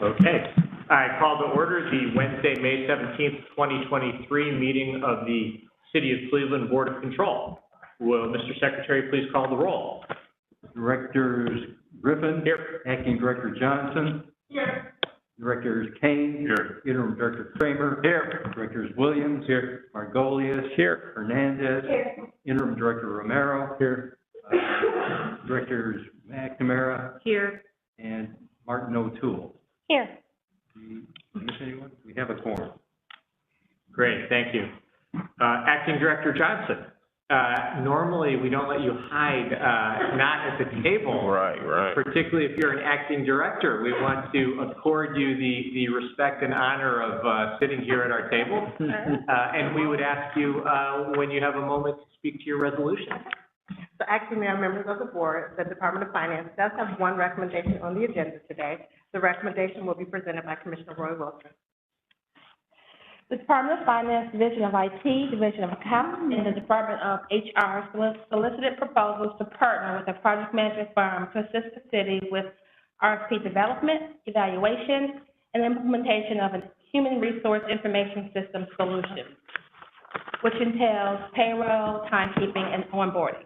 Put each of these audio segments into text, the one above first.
Okay. I call to order the Wednesday, May 17th, 2023 meeting of the City of Cleveland Board of Control. Will Mr. Secretary please call the roll? Directors Griffin. Here. Acting Director Johnson. Here. Directors Kane. Here. Interim Director Kramer. Here. Directors Williams. Here. Margolius. Here. Hernandez. Here. Interim Director Romero. Here. Directors McNamara. Here. And Martin O'Toole. Here. Did we miss anyone? We have a quorum. Great, thank you. Acting Director Johnson. Normally, we don't let you hide, not at the table. Right. Particularly if you're an acting director. We want to accord you the respect and honor of sitting here at our table. And we would ask you, when you have a moment, to speak to your resolution. So acting mayor, members of the board, the Department of Finance does have one recommendation on the agenda today. The recommendation will be presented by Commissioner Roy Wilson. The Department of Finance, Division of IT, Division of Accounts, and the Department of HR solicited proposals to partner with a project management firm to assist the city with RFP development, evaluation, and implementation of a human resource information system solution, which entails payroll, timekeeping, and onboarding.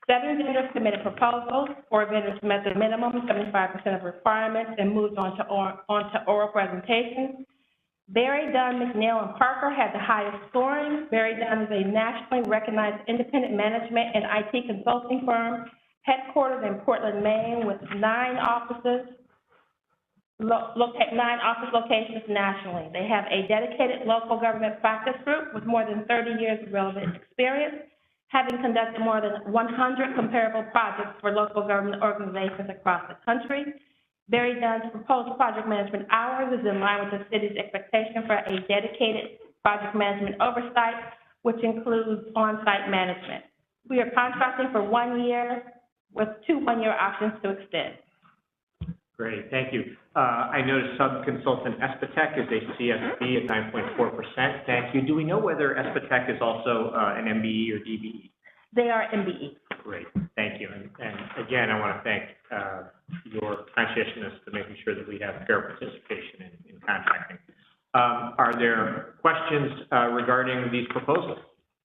7 vendors submitted proposals. 4 vendors met the minimum 75% of requirements and moved on to oral presentations. Berry, Dunn, McNeil, and Parker had the highest scoring. Berry Dunn is a nationally recognized independent management and IT consulting firm headquartered in Portland, Maine, with 9 office locations nationally. They have a dedicated local government practice group with more than 30 years of relevant experience, having conducted more than 100 comparable projects for local government organizations across the country. Berry Dunn's proposed project management hours is in line with the city's expectation for a dedicated project management oversight, which includes on-site management. We are contracting for 1 year with 2 one-year options to extend. Great, thank you. I noticed sub-consultant Espatec is a CSB at 9.4%. Thank you. Do we know whether Espatec is also an MBE or DBE? They are MBE. Great, thank you. And again, I want to thank your conscientiousness to making sure that we have fair participation in contracting. Are there questions regarding these proposals?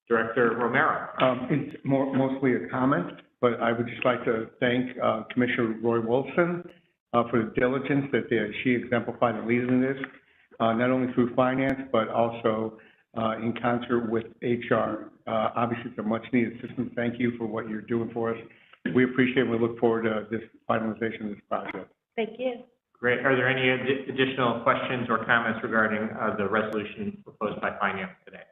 Director Romero. It's mostly a comment, but I would just like to thank Commissioner Roy Wilson for the diligence that she exemplified in leading this, not only through finance, but also in concert with HR. Obviously, it's a much-needed system. Thank you for what you're doing for us. We appreciate it. We look forward to this finalization of this project. Thank you. Great. Are there any additional questions or comments regarding the resolution proposed by Finance today?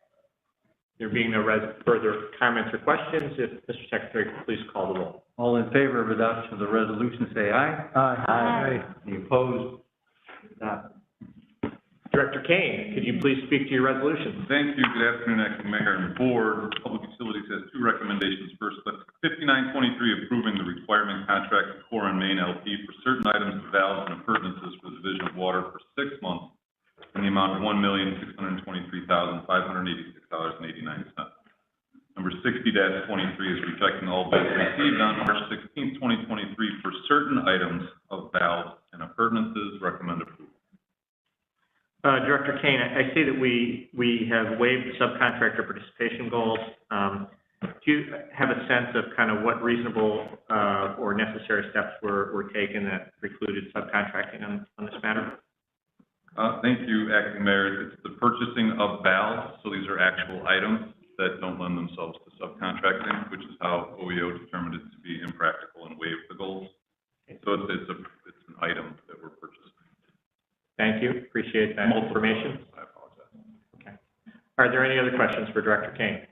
There being no further comments or questions, if Mr. Secretary could please call the roll. All in favor of adoption of the resolution, say aye. Aye. Any opposed? Adopted. Director Kane, could you please speak to your resolution? Thank you. Good afternoon, Acting Mayor and Board. Public Utilities has 2 recommendations. First, 5923 approving the requirement contract with Core and Maine LP for certain items of valves and appurtenances for the Division of Water for 6 months in the amount of $1,623,586.89. Number 60-23 is rejecting all bids received on March 16, 2023 for certain items of valves and appurtenances. Recommend approval. Director Kane, I see that we have waived subcontractor participation goals. Do you have a sense of kind of what reasonable or necessary steps were taken that precluded subcontracting on this matter? Thank you, Acting Mayor. It's the purchasing of valves, so these are actual items that don't lend themselves to subcontracting, which is how OEO determined it to be impractical and waived the goals. So it's an item that we're purchasing. Thank you. Appreciate that information. I apologize. Okay. Are there any other questions for Director Kane?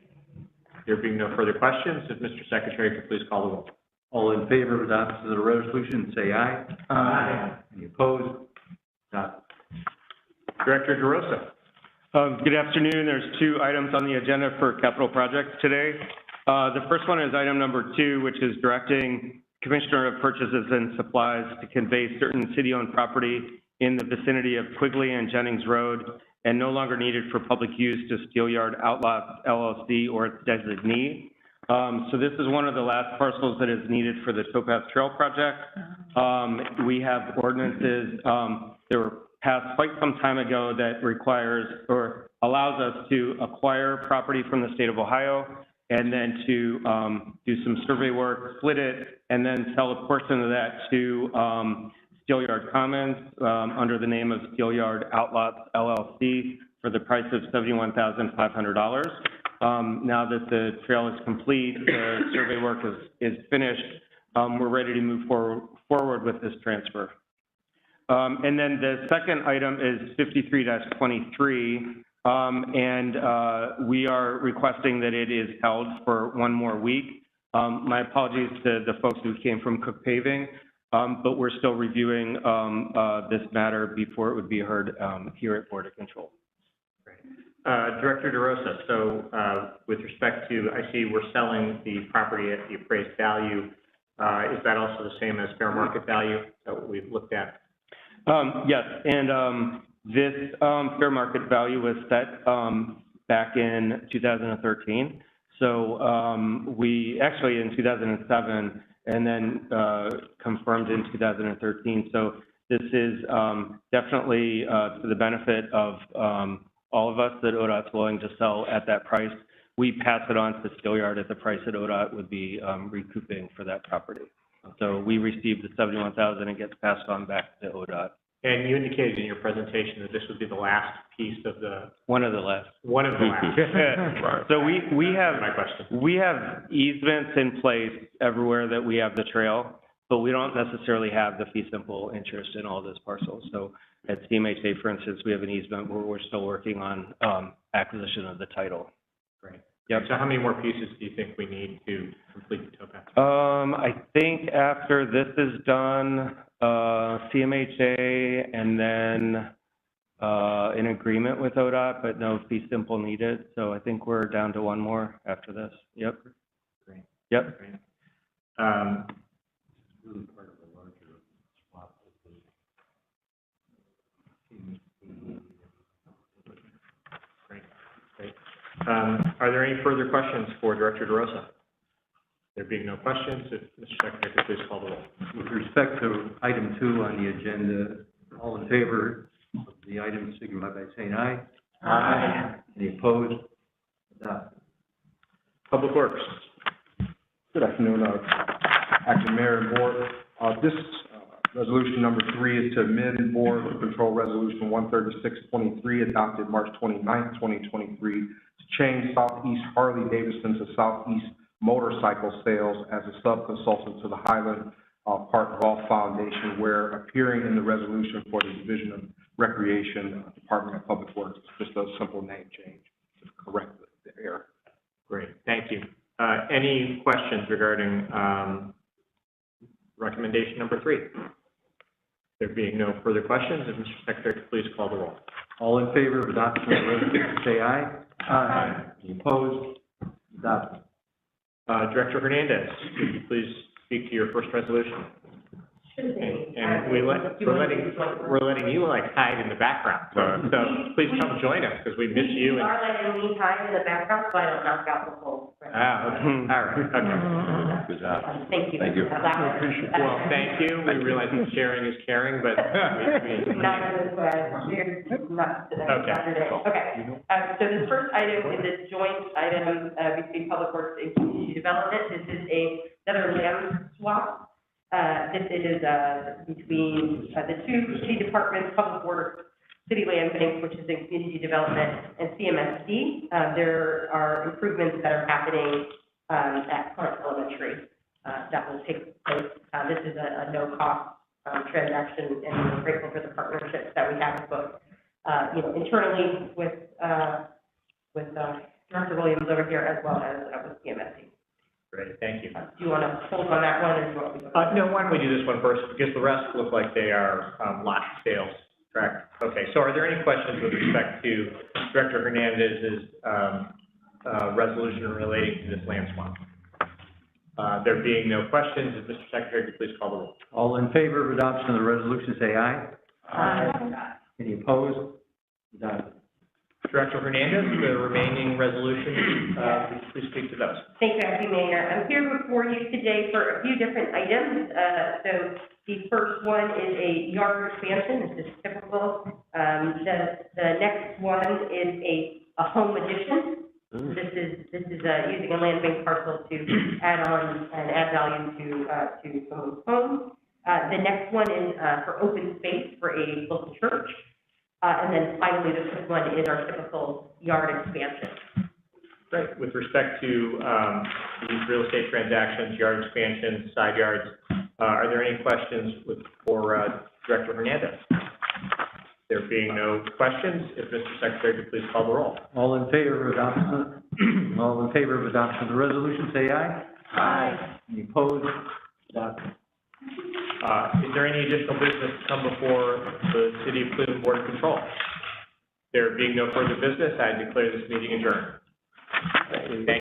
There being no further questions, if Mr. Secretary could please call the roll. All in favor of adoption of the resolution, say aye. Aye. Any opposed? Adopted. Director DeRosa. Good afternoon. There's 2 items on the agenda for capital projects today. The first one is item number 2, which is directing Commissioner of Purchases and Supplies to convey certain city-owned property in the vicinity of Quigley and Jennings Road and no longer needed for public use to Steelyard Outlots LLC or its designee. So this is one of the last parcels that is needed for the Towpath Trail project. We have ordinances that were passed quite some time ago that requires or allows us to acquire property from the state of Ohio and then to do some survey work, split it, and then sell a portion of that to Steelyard Commons under the name of Steelyard Outlots LLC for the price of $71,500. Now that the trail is complete, the survey work is finished, we're ready to move forward with this transfer. And then the second item is 53-23, and we are requesting that it is held for one more week. My apologies to the folks who came from Cook Paving, but we're still reviewing this matter before it would be heard here at Board of Control. Director DeRosa, so with respect to, I see we're selling the property at the appraised value. Is that also the same as fair market value that we've looked at? Yes, and this fair market value was set back in 2013. So we actually in 2007 and then confirmed in 2013. So this is definitely to the benefit of all of us that ODOT's willing to sell at that price. We pass it on to Steelyard at the price that ODOT would be recouping for that property. So we received the $71,000 and gets passed on back to ODOT. And you indicated in your presentation that this would be the last piece of the... One of the last. One of the last. So we have... My question. We have easements in place everywhere that we have the trail, but we don't necessarily have the fee simple interest in all this parcels. So at CMHA, for instance, we have an easement where we're still working on acquisition of the title. Great. Yep. So how many more pieces do you think we need to complete the towpath? I think after this is done, CMHA and then in agreement with ODOT, but no fee simple needed. So I think we're down to one more after this. Yep. Great. Yep. Great. Really part of a larger swap of the... Great. Great. Are there any further questions for Director DeRosa? There being no questions, if Mr. Secretary could please call the roll. With respect to item 2 on the agenda, all in favor of the item signify by saying aye. Aye. Any opposed? Adopted. Public Works. Good afternoon, Acting Mayor and Board. This resolution number 3 is to amend Board of Control Resolution 13623, adopted March 29th, 2023, to change Southeast Harley-Davidson to Southeast Motorcycle Sales as a sub-consultant to the Highland Park Golf Foundation, where appearing in the resolution for the Division of Recreation, Department of Public Works, just a simple name change to correct the error. Great, thank you. Any questions regarding recommendation number 3? There being no further questions, if Mr. Secretary could please call the roll. All in favor of adoption of the resolution, say aye. Aye. Any opposed? Adopted. Director Hernandez, could you please speak to your first resolution? And we're letting you like hide in the background. So please come join us because we miss you. We are letting me hide in the background so I don't knock out the whole. Okay. All right, okay. Good job. Thank you. Thank you. Well, thank you. We realize that sharing is caring, but Not this way, not today, Okay. Saturday. Okay, so this first item is a joint item between Public Works and Community Development. This is another land swap. This is between the two city departments, Public Works, City Land Bank, which is in Community Development, and CMSD. There are improvements that are happening at Clark Elementary that will take place. This is a no-cost transaction, and we're grateful for the partnerships that we have both, internally with Director Williams over here, as well as with CMSD. great, thank you. Do you want to hold on that one, or do you want me to? No, why don't we do this one first, because the rest look like they are lot sales, correct? Okay, so are there any questions with respect to Director Hernandez's resolution relating to this land swap? There being no questions, if Mr. Secretary could please call the roll. All in favor of adoption of the resolution, say aye. Aye. Any opposed? Adopted. Director Hernandez, the remaining resolutions, please speak to those. Thank you, Acting Mayor. I'm here before you today for a few different items. So the first one is a yard expansion. This is typical. The next one is a home addition. This is using a land bank parcel to add on and add value to someone's home. The next one is for open space for a local church. And then finally, the fifth one is our typical yard expansion. Great. With respect to these real estate transactions, yard expansions, side yards, are there any questions for Director Hernandez? There being no questions, if Mr. Secretary could please call the roll. All in favor of adoption, of the resolution, say aye. Aye. Any opposed? Adopted. Is there any additional business to come before the City of Cleveland Board of Control? There being no further business, I declare this meeting adjourned. Thank you.